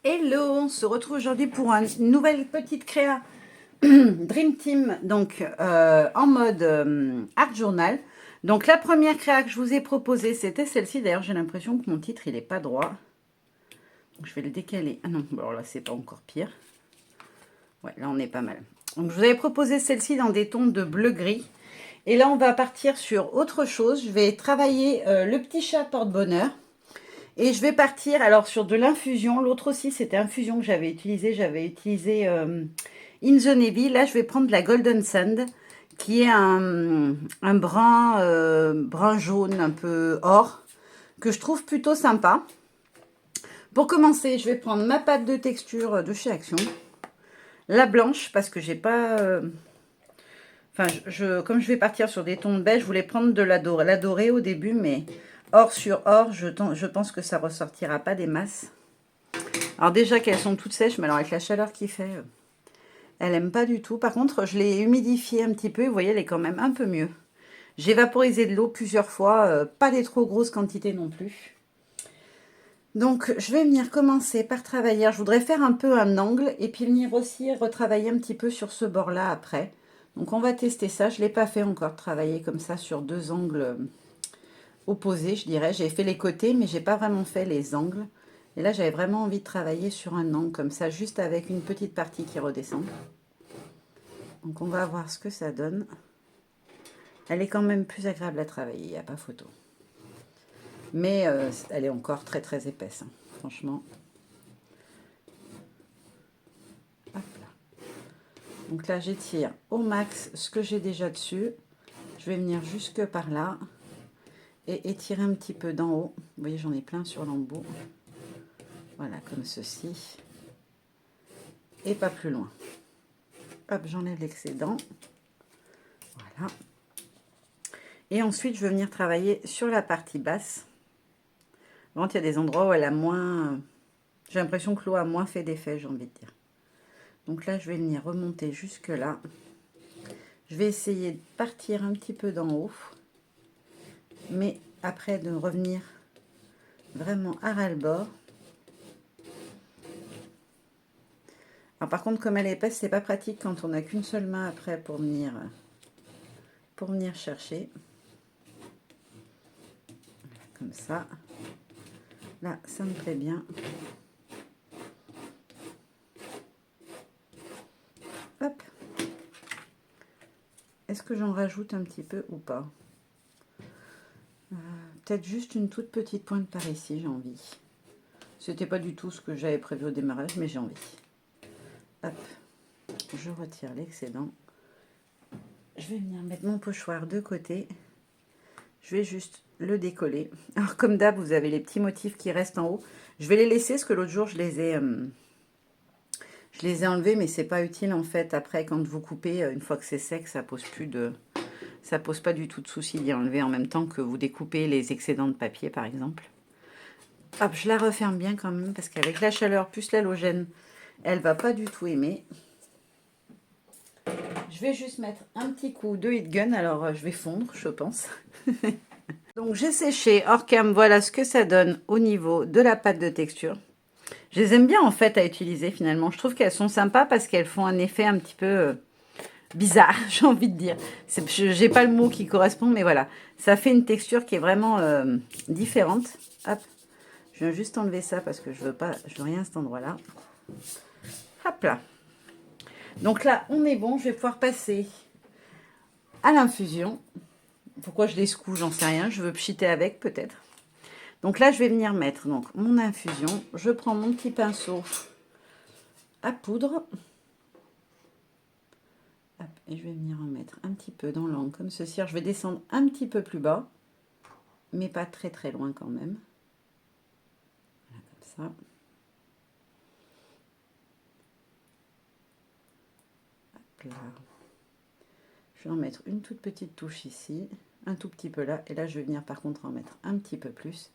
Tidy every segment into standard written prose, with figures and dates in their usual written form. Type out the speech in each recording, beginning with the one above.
Hello, on se retrouve aujourd'hui pour une nouvelle petite créa Dream Team, donc en mode art journal. Donc la première créa que je vous ai proposée, c'était celle-ci. D'ailleurs, j'ai l'impression que mon titre, il n'est pas droit. Donc je vais le décaler. Ah non, bon, alors là, c'est pas encore pire. Ouais, là, on est pas mal. Donc je vous avais proposé celle-ci dans des tons de bleu-gris. Et là, on va partir sur autre chose. Je vais travailler le petit chat porte-bonheur. Et je vais partir alors sur de l'infusion. L'autre aussi, c'était infusion que j'avais utilisé. J'avais utilisé In the Navy. Là, je vais prendre de la Golden Sand, qui est un brun, brun jaune, un peu or, que je trouve plutôt sympa. Pour commencer, je vais prendre ma pâte de texture de chez Action. La blanche, parce que j'ai pas... Enfin, comme je vais partir sur des tons de beige, je voulais prendre de la dorée au début, mais or sur or, je pense que ça ressortira pas des masses. Alors déjà qu'elles sont toutes sèches, mais alors avec la chaleur qu'il fait, elle aime pas du tout. Par contre, je l'ai humidifiée un petit peu, vous voyez, elle est quand même un peu mieux. J'ai vaporisé de l'eau plusieurs fois, pas des trop grosses quantités non plus. Donc, je vais venir commencer par travailler. Je voudrais faire un peu un angle et puis venir aussi retravailler un petit peu sur ce bord-là après. Donc, on va tester ça. Je ne l'ai pas fait encore, travailler comme ça sur deux angles opposés, je dirais. J'ai fait les côtés, mais je n'ai pas vraiment fait les angles. Et là, j'avais vraiment envie de travailler sur un angle comme ça, juste avec une petite partie qui redescend. Donc, on va voir ce que ça donne. Elle est quand même plus agréable à travailler, il n'y a pas photo. Mais elle est encore très très épaisse, hein, franchement. Hop là. Donc là, j'étire au max ce que j'ai déjà dessus. Je vais venir jusque par là et étirer un petit peu d'en haut. Vous voyez, j'en ai plein sur l'embout. Voilà, comme ceci. Et pas plus loin. Hop, j'enlève l'excédent. Voilà. Et ensuite, je vais venir travailler sur la partie basse. Bon, il y a des endroits où elle a moins... J'ai l'impression que l'eau a moins fait d'effet, j'ai envie de dire. Donc là, je vais venir remonter jusque là. Je vais essayer de partir un petit peu d'en haut. Mais après, de revenir vraiment à ras-le-bord. Alors par contre, comme elle est épaisse, c'est pas pratique quand on n'a qu'une seule main après pour venir chercher. Comme ça. Là, ça me plaît bien. Hop. Est-ce que j'en rajoute un petit peu ou pas? Peut-être juste une toute petite pointe par ici, j'ai envie. C'était pas du tout ce que j'avais prévu au démarrage, mais j'ai envie. Hop. Je retire l'excédent. Je vais venir mettre mon pochoir de côté. Je vais juste le décoller. Alors comme d'hab, vous avez les petits motifs qui restent en haut. Je vais les laisser parce que l'autre jour, je les ai enlevés, mais c'est pas utile en fait. Après, quand vous coupez, une fois que c'est sec, ça pose pas du tout de souci d'y enlever en même temps que vous découpez les excédents de papier, par exemple. Hop, je la referme bien quand même parce qu'avec la chaleur plus l'halogène, elle va pas du tout aimer. Je vais juste mettre un petit coup de heat gun. Alors, je vais fondre, je pense. Donc, j'ai séché hors cam. Voilà ce que ça donne au niveau de la pâte de texture. Je les aime bien, en fait, à utiliser, finalement. Je trouve qu'elles sont sympas parce qu'elles font un effet un petit peu bizarre, j'ai envie de dire. J'ai pas le mot qui correspond, mais voilà. Ça fait une texture qui est vraiment différente. Hop. Je viens juste enlever ça parce que je veux rien à cet endroit-là. Hop là. Donc là, on est bon. Je vais pouvoir passer à l'infusion. Pourquoi je les secoue, j'en sais rien. Je veux pchiter avec, peut-être. Donc là, je vais venir mettre donc, mon infusion. Je prends mon petit pinceau à poudre. Hop, et je vais venir en mettre un petit peu dans l'angle, comme ceci. Alors, je vais descendre un petit peu plus bas, mais pas très très loin quand même. Voilà, comme ça. Hop là. Je vais en mettre une toute petite touche ici, un tout petit peu là. Et là, je vais venir par contre en mettre un petit peu plus.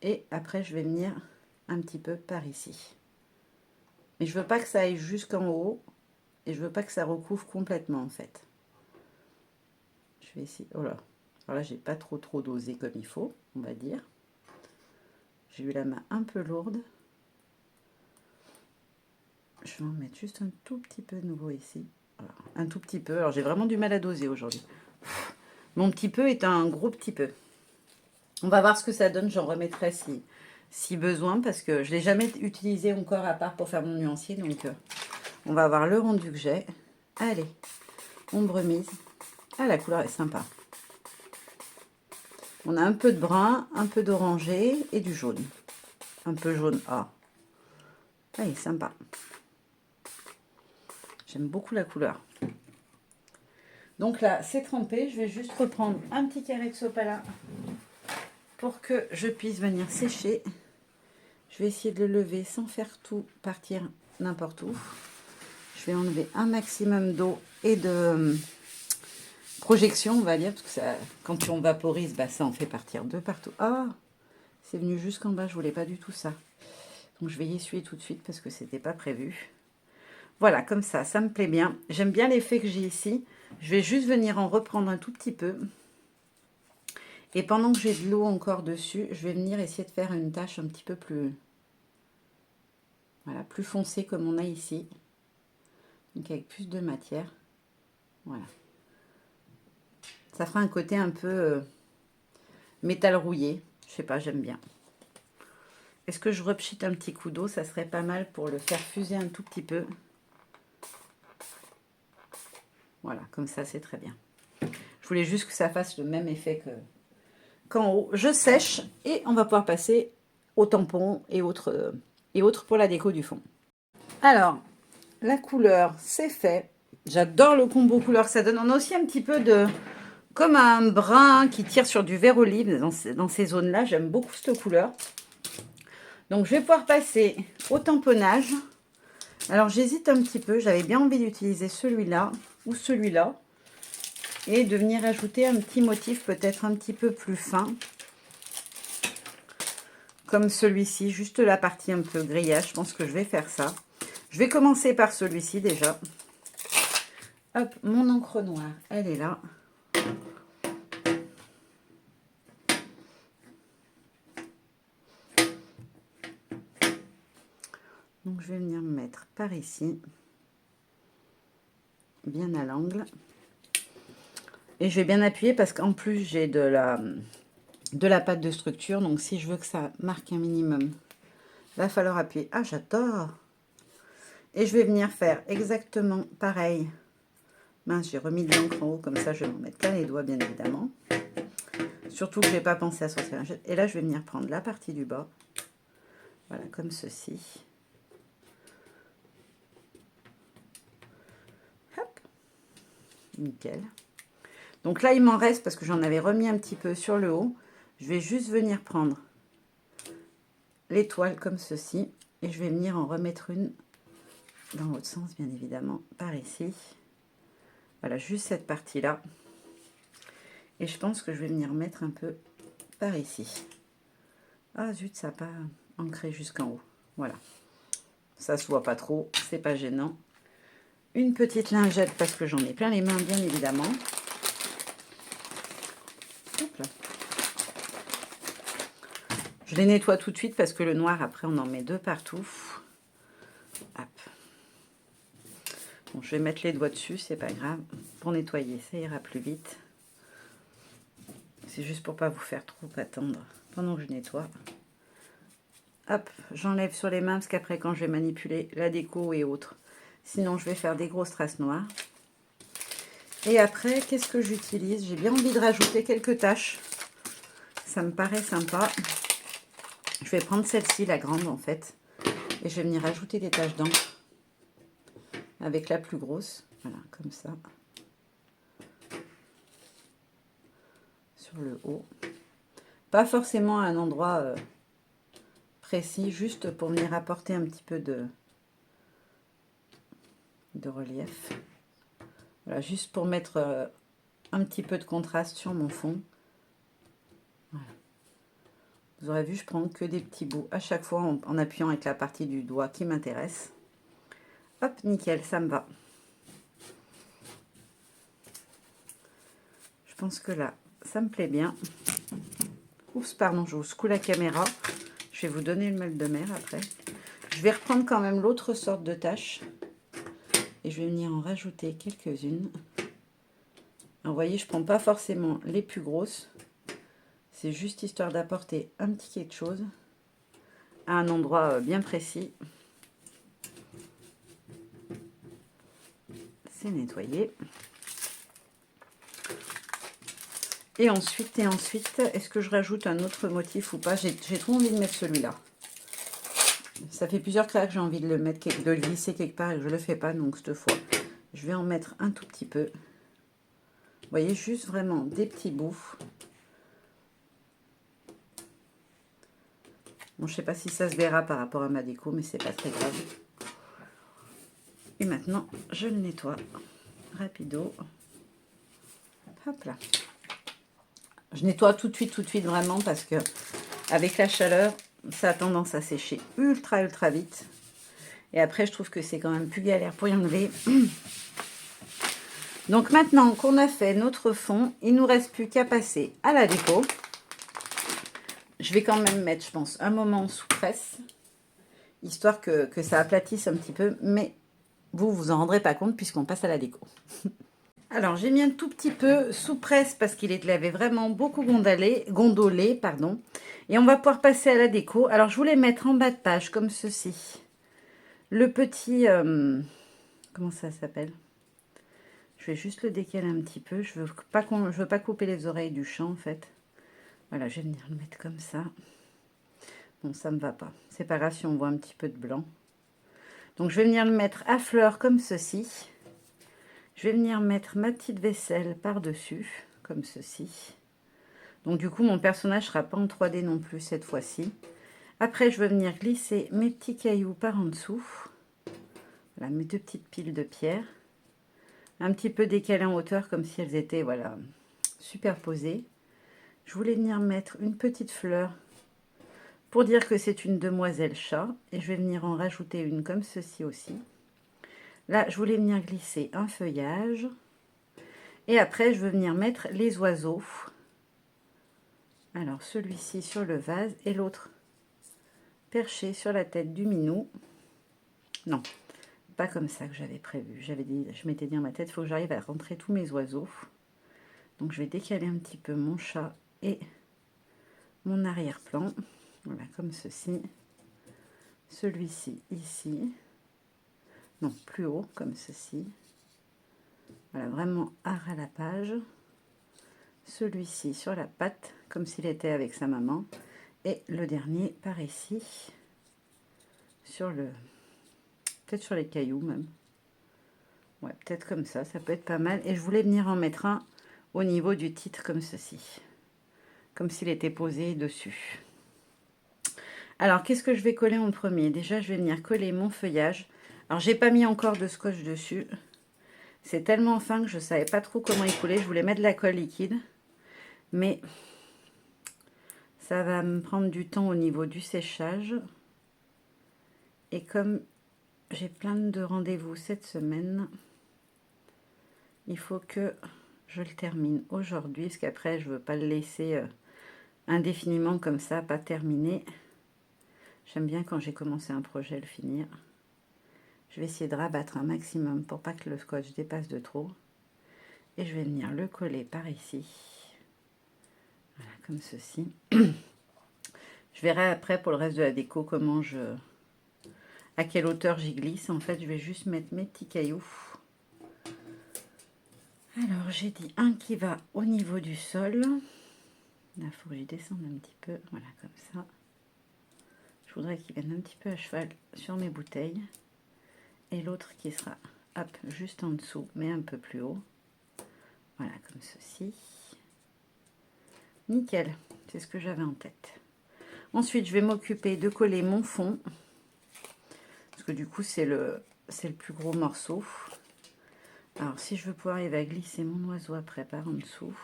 Et après, je vais venir un petit peu par ici. Mais je veux pas que ça aille jusqu'en haut. Et je veux pas que ça recouvre complètement, en fait. Je vais essayer... Oh là. Alors là, j'ai pas trop dosé comme il faut, on va dire. J'ai eu la main un peu lourde. Je vais en mettre juste un tout petit peu de nouveau ici. Voilà, un tout petit peu. Alors, j'ai vraiment du mal à doser aujourd'hui. Mon petit peu est un gros petit peu. On va voir ce que ça donne. J'en remettrai si besoin, parce que je ne l'ai jamais utilisé encore à part pour faire mon nuancier. Donc, on va voir le rendu que j'ai. Allez, ombre mise. Ah, la couleur est sympa. On a un peu de brun, un peu d'orangé et du jaune. Un peu jaune. Ah, elle est sympa. J'aime beaucoup la couleur. Donc là, c'est trempé. Je vais juste reprendre un petit carré de sopalin pour que je puisse venir sécher. Je vais essayer de le lever sans faire tout partir n'importe où. Je vais enlever un maximum d'eau et de projection, on va dire, parce que ça, quand on vaporise, bah, ça en fait partir de partout. Ah, c'est venu jusqu'en bas, je voulais pas du tout ça. Donc je vais y essuyer tout de suite parce que c'était pas prévu. Voilà, comme ça me plaît bien. J'aime bien l'effet que j'ai ici. Je vais juste venir en reprendre un tout petit peu. Et pendant que j'ai de l'eau encore dessus, je vais venir essayer de faire une tache un petit peu plus, voilà, plus foncée comme on a ici. Donc avec plus de matière. Voilà. Ça fera un côté un peu métal rouillé. Je sais pas, j'aime bien. Est-ce que je repchite un petit coup d'eau? Ça serait pas mal pour le faire fuser un tout petit peu. Voilà, comme ça, c'est très bien. Je voulais juste que ça fasse le même effet qu'en haut. Je sèche et on va pouvoir passer au tampon et autres pour la déco du fond. Alors, la couleur, c'est fait. J'adore le combo couleur, ça donne. On a aussi un petit peu de... comme un brun qui tire sur du vert olive dans ces zones-là. J'aime beaucoup cette couleur. Donc, je vais pouvoir passer au tamponnage. Alors, j'hésite un petit peu. J'avais bien envie d'utiliser celui-là ou celui-là. Et de venir ajouter un petit motif peut-être un petit peu plus fin. Comme celui-ci, juste la partie un peu grillage. Je pense que je vais faire ça. Je vais commencer par celui-ci déjà. Hop, mon encre noire, elle est là. Donc, je vais venir me mettre par ici. Bien à l'angle. Et je vais bien appuyer parce qu'en plus, j'ai de la pâte de structure. Donc, si je veux que ça marque un minimum, il va falloir appuyer. Ah, j'adore! Et je vais venir faire exactement pareil. Mince, j'ai remis de l'encre en haut, comme ça je vais m'en mettre plein les doigts, bien évidemment. Surtout que je n'ai pas pensé à sortir la lingette. Et là, je vais venir prendre la partie du bas. Voilà, comme ceci. Hop. Nickel. Donc là, il m'en reste, parce que j'en avais remis un petit peu sur le haut. Je vais juste venir prendre l'étoile comme ceci. Et je vais venir en remettre une dans l'autre sens, bien évidemment, par ici. Voilà, juste cette partie-là. Et je pense que je vais venir mettre un peu par ici. Ah zut, ça n'a pas ancré jusqu'en haut. Voilà. Ça se voit pas trop, c'est pas gênant. Une petite lingette parce que j'en ai plein les mains, bien évidemment. Hop là. Je les nettoie tout de suite parce que le noir, après, on en met deux partout. Hop. Bon, je vais mettre les doigts dessus, c'est pas grave. Pour nettoyer, ça ira plus vite. C'est juste pour pas vous faire trop attendre pendant que je nettoie. Hop, j'enlève sur les mains parce qu'après, quand je vais manipuler la déco et autres, sinon je vais faire des grosses traces noires. Et après, qu'est-ce que j'utilise? J'ai bien envie de rajouter quelques taches. Ça me paraît sympa. Je vais prendre celle-ci, la grande en fait. Et je vais venir rajouter des taches d'encre avec la plus grosse. Voilà, comme ça. Sur le haut. Pas forcément à un endroit précis, juste pour venir apporter un petit peu de relief. Voilà, juste pour mettre un petit peu de contraste sur mon fond. Voilà. Vous aurez vu, je prends que des petits bouts à chaque fois en appuyant avec la partie du doigt qui m'intéresse. Hop, nickel, ça me va. Je pense que là, ça me plaît bien. Oups, pardon, je vous secoue la caméra. Je vais vous donner le mal de mer après. Je vais reprendre quand même l'autre sorte de tâche. Et je vais venir en rajouter quelques-unes. Alors, vous voyez, je ne prends pas forcément les plus grosses. C'est juste histoire d'apporter un petit quelque chose à un endroit bien précis. C'est nettoyé. Et ensuite, est-ce que je rajoute un autre motif ou pas? J'ai trop envie de mettre celui-là. Ça fait plusieurs créas que j'ai envie de le mettre, de le glisser quelque part et que je ne le fais pas, donc cette fois, je vais en mettre un tout petit peu. Vous voyez, juste vraiment des petits bouts. Bon, je ne sais pas si ça se verra par rapport à ma déco, mais c'est pas très grave. Et maintenant, je le nettoie rapido. Hop là. Je nettoie tout de suite, vraiment, parce que avec la chaleur, ça a tendance à sécher ultra vite. Et après, je trouve que c'est quand même plus galère pour y enlever. Donc maintenant qu'on a fait notre fond, il ne nous reste plus qu'à passer à la déco. Je vais quand même mettre, je pense, un moment sous presse, histoire que ça aplatisse un petit peu, mais vous vous en rendrez pas compte puisqu'on passe à la déco. Alors, j'ai mis un tout petit peu sous presse parce qu'il avait vraiment beaucoup gondolé, pardon. Et on va pouvoir passer à la déco. Alors, je voulais mettre en bas de page, comme ceci, le petit... comment ça s'appelle? Je vais juste le décaler un petit peu. Je veux pas couper les oreilles du chat, en fait. Voilà, je vais venir le mettre comme ça. Bon, ça me va pas. C'est pas grave si on voit un petit peu de blanc. Donc, je vais venir le mettre à fleurs comme ceci. Je vais venir mettre ma petite vaisselle par-dessus, comme ceci. Donc, du coup, mon personnage ne sera pas en 3D non plus cette fois-ci. Après, je vais venir glisser mes petits cailloux par en dessous. Voilà, mes deux petites piles de pierre. Un petit peu décalées en hauteur, comme si elles étaient, voilà, superposées. Je voulais venir mettre une petite fleur pour dire que c'est une demoiselle chat. Et je vais venir en rajouter une comme ceci aussi. Là, je voulais venir glisser un feuillage. Et après, je veux venir mettre les oiseaux. Alors, celui-ci sur le vase et l'autre perché sur la tête du minou. Non, pas comme ça que j'avais prévu. Je m'étais dit dans ma tête, il faut que j'arrive à rentrer tous mes oiseaux. Donc, je vais décaler un petit peu mon chat et mon arrière-plan. Voilà, comme ceci. Celui-ci, ici. Non, plus haut, comme ceci. Voilà, vraiment art à la page. Celui-ci sur la patte, comme s'il était avec sa maman. Et le dernier par ici, sur le... peut-être sur les cailloux même. Ouais, peut-être comme ça peut être pas mal. Et je voulais venir en mettre un au niveau du titre comme ceci. Comme s'il était posé dessus. Alors, qu'est-ce que je vais coller en premier? Déjà, je vais venir coller mon feuillage. Alors, j'ai pas mis encore de scotch dessus. C'est tellement fin que je savais pas trop comment y coller. Je voulais mettre de la colle liquide. Mais ça va me prendre du temps au niveau du séchage. Et comme j'ai plein de rendez-vous cette semaine, il faut que je le termine aujourd'hui, parce qu'après, je ne veux pas le laisser indéfiniment comme ça, pas terminé. J'aime bien quand j'ai commencé un projet, le finir. Je vais essayer de rabattre un maximum pour pas que le scotch dépasse de trop. Et je vais venir le coller par ici. Voilà, comme ceci. Je verrai après pour le reste de la déco comment à quelle hauteur j'y glisse. En fait, je vais juste mettre mes petits cailloux. Alors, j'ai dit un qui va au niveau du sol. Là, il faut que j'y descende un petit peu. Voilà, comme ça. Je voudrais qu'il vienne un petit peu à cheval sur mes bouteilles. Et l'autre qui sera, hop, juste en dessous, mais un peu plus haut. Voilà, comme ceci. Nickel, c'est ce que j'avais en tête. Ensuite, je vais m'occuper de coller mon fond. Parce que du coup, c'est le plus gros morceau. Alors, si je veux pouvoir arriver à glisser mon oiseau après par en dessous,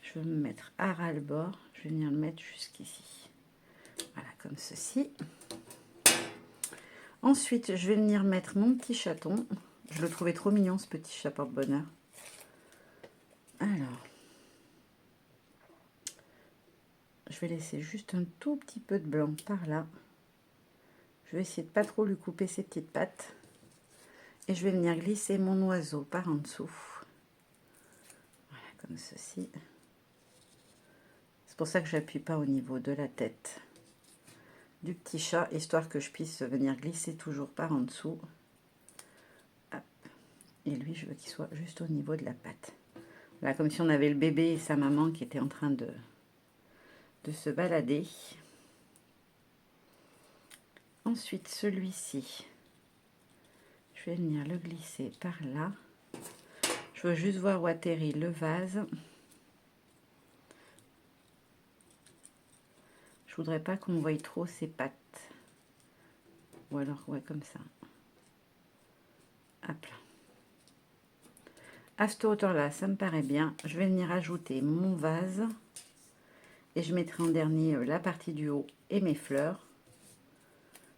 je vais me mettre à ras le bord. Je vais venir le mettre jusqu'ici. Voilà, comme ceci. Ensuite, je vais venir mettre mon petit chaton. Je le trouvais trop mignon, ce petit chat porte-bonheur. Alors, je vais laisser juste un tout petit peu de blanc par là. Je vais essayer de pas trop lui couper ses petites pattes. Et je vais venir glisser mon oiseau par en dessous. Voilà, comme ceci. C'est pour ça que j'appuie pas au niveau de la tête du petit chat, histoire que je puisse venir glisser toujours par en dessous. Hop. Et lui, je veux qu'il soit juste au niveau de la patte. Voilà, comme si on avait le bébé et sa maman qui étaient en train de se balader. Ensuite, celui-ci, je vais venir le glisser par là. Je veux juste voir où atterrit le vase. Je voudrais pas qu'on voie trop ses pattes. Ou alors, ouais, comme ça. Hop là. À cette hauteur-là, ça me paraît bien. Je vais venir ajouter mon vase. Et je mettrai en dernier la partie du haut et mes fleurs.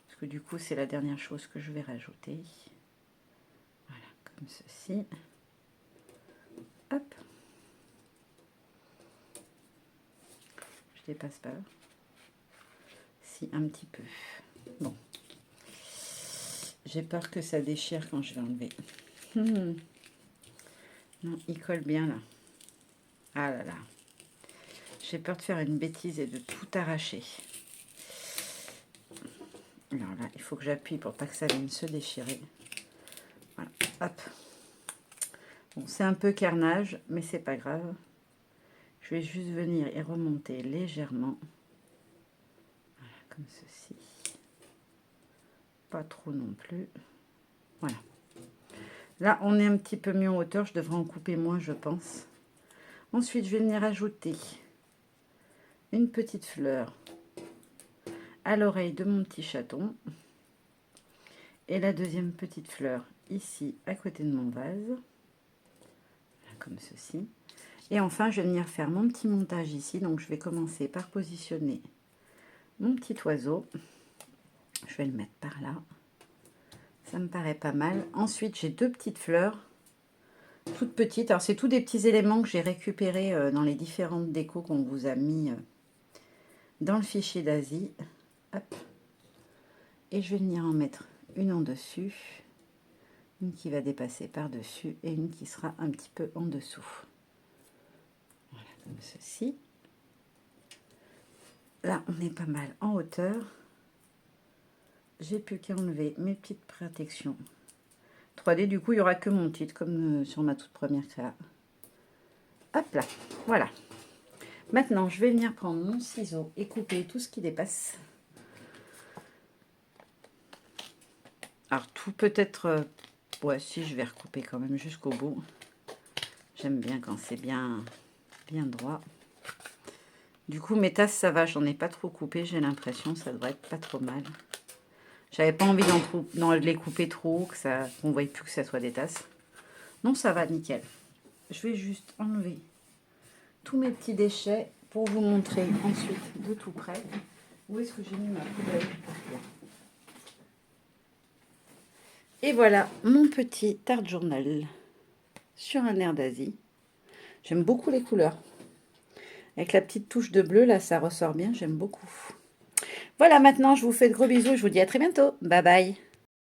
Parce que du coup, c'est la dernière chose que je vais rajouter. Voilà, comme ceci. Hop. Je dépasse pas. Si, un petit peu. Bon. J'ai peur que ça déchire quand je vais enlever. Non, il colle bien là. Ah là là. J'ai peur de faire une bêtise et de tout arracher. Alors là, il faut que j'appuie pour pas que ça vienne se déchirer. Voilà, hop. Bon, c'est un peu carnage, mais c'est pas grave. Je vais juste venir et remonter légèrement. Voilà, comme ceci. Pas trop non plus. Voilà. Là, on est un petit peu mieux en hauteur. Je devrais en couper moins, je pense. Ensuite, je vais venir ajouter une petite fleur à l'oreille de mon petit chaton. Et la deuxième petite fleur ici, à côté de mon vase. Voilà, comme ceci. Et enfin, je vais venir faire mon petit montage ici. Donc, je vais commencer par positionner mon petit oiseau. Je vais le mettre par là. Ça me paraît pas mal. Ensuite, j'ai deux petites fleurs, toutes petites. Alors, c'est tous des petits éléments que j'ai récupérés dans les différentes décos qu'on vous a mis dans le fichier d'Asie. Hop. Et je vais venir en mettre une en dessus, une qui va dépasser par-dessus et une qui sera un petit peu en dessous. Voilà, comme ceci. Là, on est pas mal en hauteur. J'ai plus qu'à enlever mes petites protections 3D. Du coup, il n'y aura que mon titre, comme sur ma toute première créa. Hop là, voilà. Maintenant, je vais venir prendre mon ciseau et couper tout ce qui dépasse. Alors, tout peut-être... ouais, si, je vais recouper quand même jusqu'au bout. J'aime bien quand c'est bien droit. Du coup, mes tasses, ça va. J'en ai pas trop coupé, j'ai l'impression. Ça devrait être pas trop mal. J'avais pas envie de les couper trop, qu'on ne voie plus que ça soit des tasses. Non, ça va, nickel. Je vais juste enlever tous mes petits déchets pour vous montrer ensuite de tout près où est-ce que j'ai mis ma poubelle. Et voilà mon petit art journal sur un air d'Asie. J'aime beaucoup les couleurs. Avec la petite touche de bleu, là, ça ressort bien. J'aime beaucoup. Voilà, maintenant, je vous fais de gros bisous. Je vous dis à très bientôt. Bye bye.